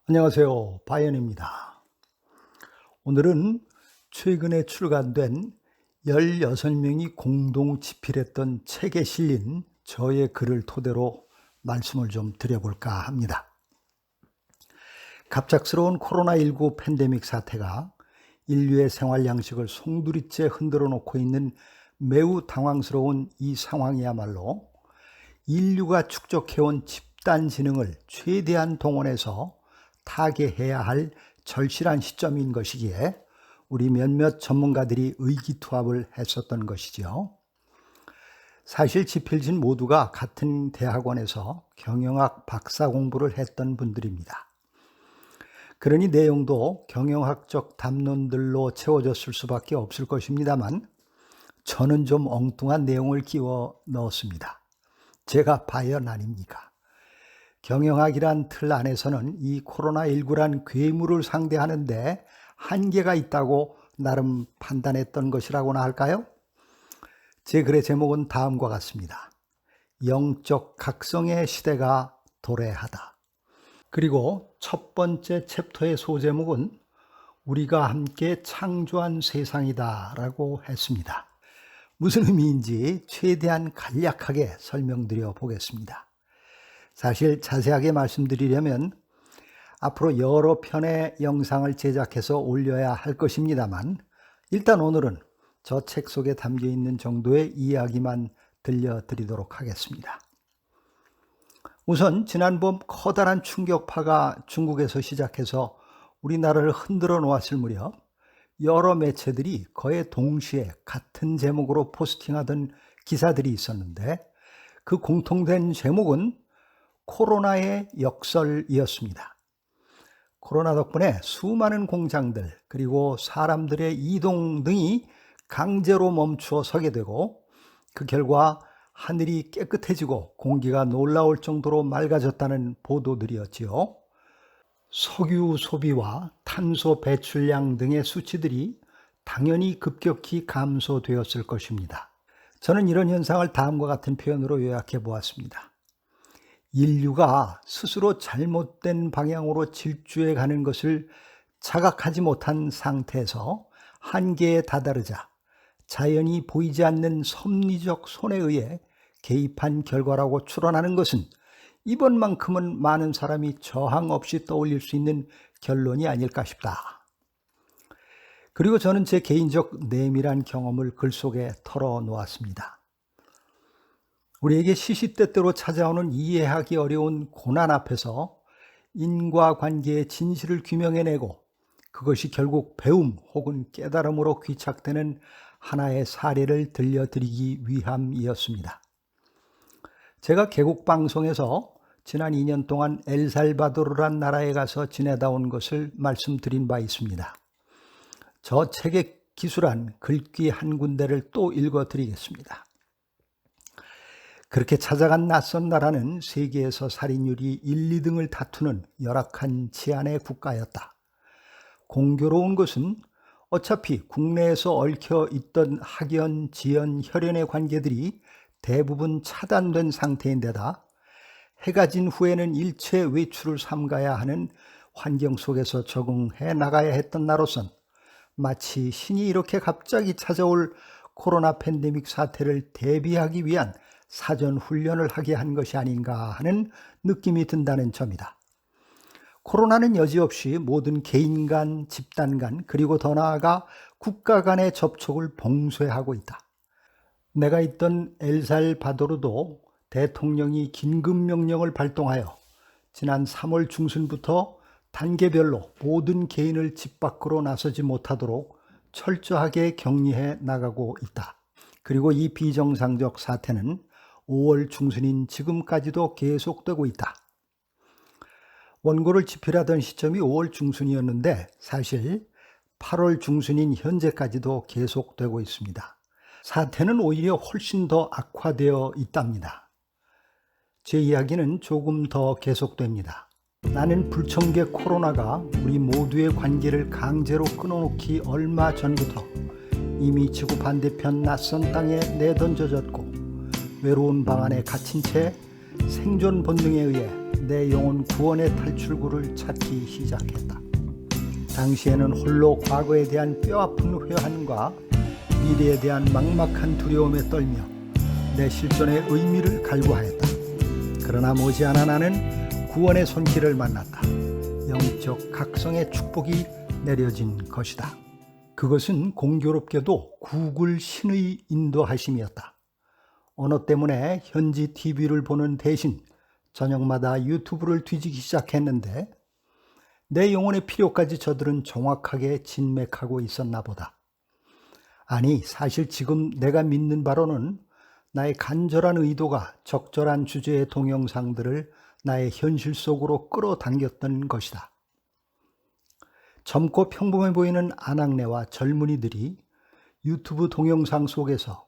안녕하세요. 바이언입니다. 오늘은 최근에 출간된 16명이 공동 집필했던 책에 실린 저의 글을 토대로 말씀을 좀 드려볼까 합니다. 갑작스러운 코로나19 팬데믹 사태가 인류의 생활 양식을 송두리째 흔들어 놓고 있는 매우 당황스러운 이 상황이야말로 인류가 축적해온 집단 지능을 최대한 동원해서 타개해야 할 절실한 시점인 것이기에 우리 몇몇 전문가들이 의기투합을 했었던 것이죠. 사실 집필진 모두가 같은 대학원에서 경영학 박사 공부를 했던 분들입니다. 그러니 내용도 경영학적 담론들로 채워졌을 수밖에 없을 것입니다만 저는 좀 엉뚱한 내용을 끼워 넣었습니다. 제가 바이언 아닙니까? 경영학이란 틀 안에서는 이 코로나19란 괴물을 상대하는데 한계가 있다고 나름 판단했던 것이라고나 할까요? 제 글의 제목은 다음과 같습니다. 영적 각성의 시대가 도래하다. 그리고 첫 번째 챕터의 소제목은 우리가 함께 창조한 세상이다 라고 했습니다. 무슨 의미인지 최대한 간략하게 설명드려 보겠습니다. 사실 자세하게 말씀드리려면 앞으로 여러 편의 영상을 제작해서 올려야 할 것입니다만 일단 오늘은 저 책 속에 담겨 있는 정도의 이야기만 들려드리도록 하겠습니다. 우선 지난번 커다란 충격파가 중국에서 시작해서 우리나라를 흔들어 놓았을 무렵 여러 매체들이 거의 동시에 같은 제목으로 포스팅하던 기사들이 있었는데 그 공통된 제목은 코로나의 역설이었습니다. 코로나 덕분에 수많은 공장들 그리고 사람들의 이동 등이 강제로 멈추어 서게 되고 그 결과 하늘이 깨끗해지고 공기가 놀라울 정도로 맑아졌다는 보도들이었지요. 석유 소비와 탄소 배출량 등의 수치들이 당연히 급격히 감소되었을 것입니다. 저는 이런 현상을 다음과 같은 표현으로 요약해 보았습니다. 인류가 스스로 잘못된 방향으로 질주해 가는 것을 자각하지 못한 상태에서 한계에 다다르자 자연이 보이지 않는 섭리적 손에 의해 개입한 결과라고 추론하는 것은 이번만큼은 많은 사람이 저항 없이 떠올릴 수 있는 결론이 아닐까 싶다. 그리고 저는 제 개인적 내밀한 경험을 글 속에 털어놓았습니다. 우리에게 시시때때로 찾아오는 이해하기 어려운 고난 앞에서 인과관계의 진실을 규명해내고 그것이 결국 배움 혹은 깨달음으로 귀착되는 하나의 사례를 들려드리기 위함이었습니다. 제가 개국방송에서 지난 2년 동안 엘살바도르란 나라에 가서 지내다 온 것을 말씀드린 바 있습니다. 저 책의 기술한 글귀 한 군데를 또 읽어드리겠습니다. 그렇게 찾아간 낯선 나라는 세계에서 살인율이 1, 2등을 다투는 열악한 치안의 국가였다. 공교로운 것은 어차피 국내에서 얽혀 있던 학연, 지연, 혈연의 관계들이 대부분 차단된 상태인데다 해가 진 후에는 일체 외출을 삼가야 하는 환경 속에서 적응해 나가야 했던 나로선 마치 신이 이렇게 갑자기 찾아올 코로나 팬데믹 사태를 대비하기 위한 사전 훈련을 하게 한 것이 아닌가 하는 느낌이 든다는 점이다. 코로나는 여지없이 모든 개인 간, 집단 간, 그리고 더 나아가 국가 간의 접촉을 봉쇄하고 있다. 내가 있던 엘살바도르도 대통령이 긴급명령을 발동하여 지난 3월 중순부터 단계별로 모든 개인을 집 밖으로 나서지 못하도록 철저하게 격리해 나가고 있다. 그리고 이 비정상적 사태는 5월 중순인 지금까지도 계속되고 있다. 원고를 집필하던 시점이 5월 중순이었는데 사실 8월 중순인 현재까지도 계속되고 있습니다. 사태는 오히려 훨씬 더 악화되어 있답니다. 제 이야기는 조금 더 계속됩니다. 나는 불청객 코로나가 우리 모두의 관계를 강제로 끊어놓기 얼마 전부터 이미 지구 반대편 낯선 땅에 내던져졌고 외로운 방 안에 갇힌 채 생존 본능에 의해 내 영혼 구원의 탈출구를 찾기 시작했다. 당시에는 홀로 과거에 대한 뼈아픈 회한과 미래에 대한 막막한 두려움에 떨며 내 실존의 의미를 갈구하였다. 그러나 머지않아 나는 구원의 손길을 만났다. 영적 각성의 축복이 내려진 것이다. 그것은 공교롭게도 구글 신의 인도하심이었다. 언어 때문에 현지 TV를 보는 대신 저녁마다 유튜브를 뒤지기 시작했는데 내 영혼의 필요까지 저들은 정확하게 진맥하고 있었나 보다. 아니, 사실 지금 내가 믿는 바로는 나의 간절한 의도가 적절한 주제의 동영상들을 나의 현실 속으로 끌어당겼던 것이다. 젊고 평범해 보이는 아낙네와 젊은이들이 유튜브 동영상 속에서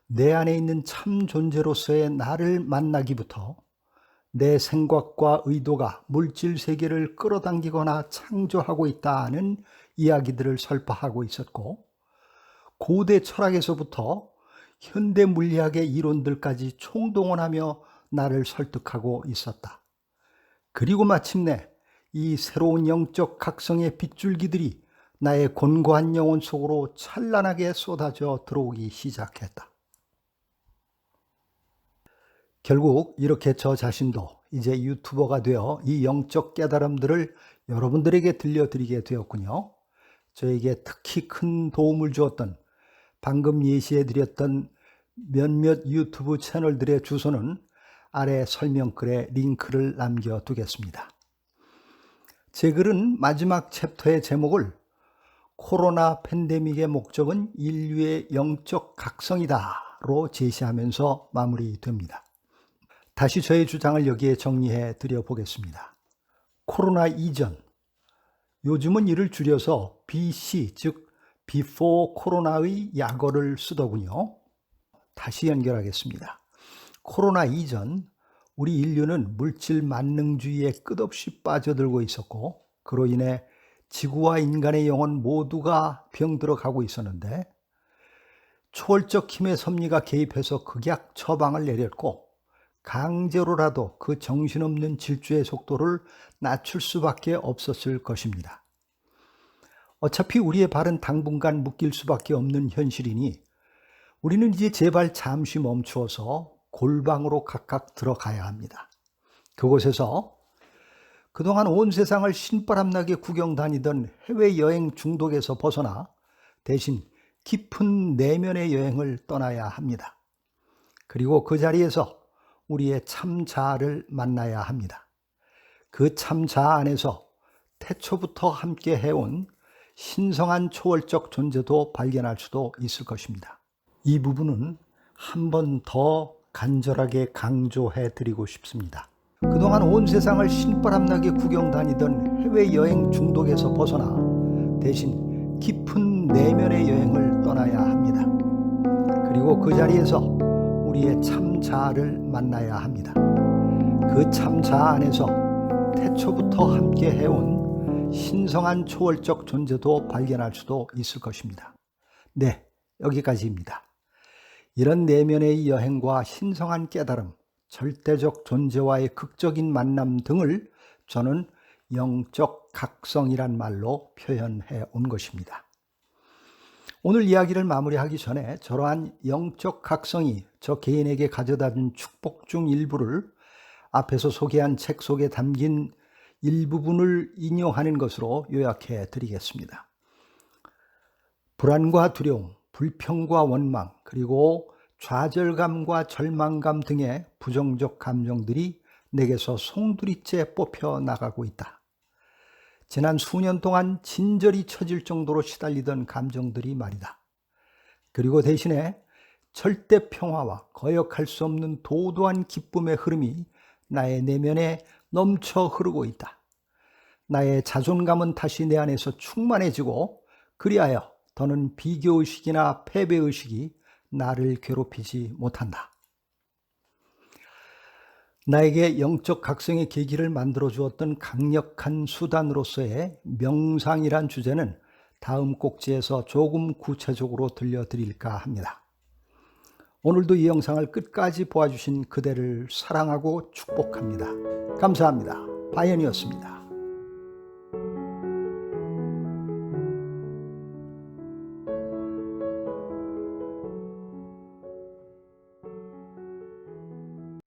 내 안에 있는 참 존재로서의 나를 만나기부터 내 생각과 의도가 물질 세계를 끌어당기거나 창조하고 있다는 이야기들을 설파하고 있었고, 고대 철학에서부터 현대 물리학의 이론들까지 총동원하며 나를 설득하고 있었다. 그리고 마침내 이 새로운 영적 각성의 빗줄기들이 나의 곤고한 영혼 속으로 찬란하게 쏟아져 들어오기 시작했다. 결국 이렇게 저 자신도 이제 유튜버가 되어 이 영적 깨달음들을 여러분들에게 들려드리게 되었군요. 저에게 특히 큰 도움을 주었던, 방금 예시해드렸던 몇몇 유튜브 채널들의 주소는 아래 설명글에 링크를 남겨두겠습니다. 제 글은 마지막 챕터의 제목을 코로나 팬데믹의 목적은 인류의 영적 각성이다로 제시하면서 마무리됩니다. 다시 저의 주장을 여기에 정리해 드려 보겠습니다. 코로나 이전, 요즘은 이를 줄여서 BC, 즉 비포 코로나의 약어를 쓰더군요. 다시 연결하겠습니다. 코로나 이전, 우리 인류는 물질 만능주의에 끝없이 빠져들고 있었고, 그로 인해 지구와 인간의 영혼 모두가 병들어 가고 있었는데, 초월적 힘의 섭리가 개입해서 극약 처방을 내렸고, 강제로라도 그 정신없는 질주의 속도를 낮출 수밖에 없었을 것입니다. 어차피 우리의 발은 당분간 묶일 수밖에 없는 현실이니 우리는 이제 제발 잠시 멈추어서 골방으로 각각 들어가야 합니다. 그곳에서 그동안 온 세상을 신바람나게 구경 다니던 해외여행 중독에서 벗어나 대신 깊은 내면의 여행을 떠나야 합니다. 그리고 그 자리에서 우리의 참 자아를 만나야 합니다. 그 참 자아 안에서 태초부터 함께 해온 신성한 초월적 존재도 발견할 수도 있을 것입니다. 이 부분은 한 번 더 간절하게 강조해 드리고 싶습니다. 그동안 온 세상을 신바람나게 구경 다니던 해외여행 중독에서 벗어나 대신 깊은 내면의 여행을 떠나야 합니다. 그리고 그 자리에서 우리의 참 자아를 만나야 합니다. 그 참 자아 안에서 태초부터 함께 해온 신성한 초월적 존재도 발견할 수도 있을 것입니다. 네, 여기까지입니다. 이런 내면의 여행과 신성한 깨달음, 절대적 존재와의 극적인 만남 등을 저는 영적 각성이란 말로 표현해 온 것입니다. 오늘 이야기를 마무리하기 전에 저러한 영적 각성이 저 개인에게 가져다 준 축복 중 일부를 앞에서 소개한 책 속에 담긴 일부분을 인용하는 것으로 요약해 드리겠습니다. 불안과 두려움, 불평과 원망, 그리고 좌절감과 절망감 등의 부정적 감정들이 내게서 송두리째 뽑혀 나가고 있다. 지난 수년 동안 진절이 처질 정도로 시달리던 감정들이 말이다. 그리고 대신에 절대 평화와 거역할 수 없는 도도한 기쁨의 흐름이 나의 내면에 넘쳐 흐르고 있다. 나의 자존감은 다시 내 안에서 충만해지고, 그리하여 더는 비교의식이나 패배의식이 나를 괴롭히지 못한다. 나에게 영적 각성의 계기를 만들어 주었던 강력한 수단으로서의 명상이란 주제는 다음 꼭지에서 조금 구체적으로 들려드릴까 합니다. 오늘도 이 영상을 끝까지 보아주신 그대를 사랑하고 축복합니다. 감사합니다. 바이언이었습니다.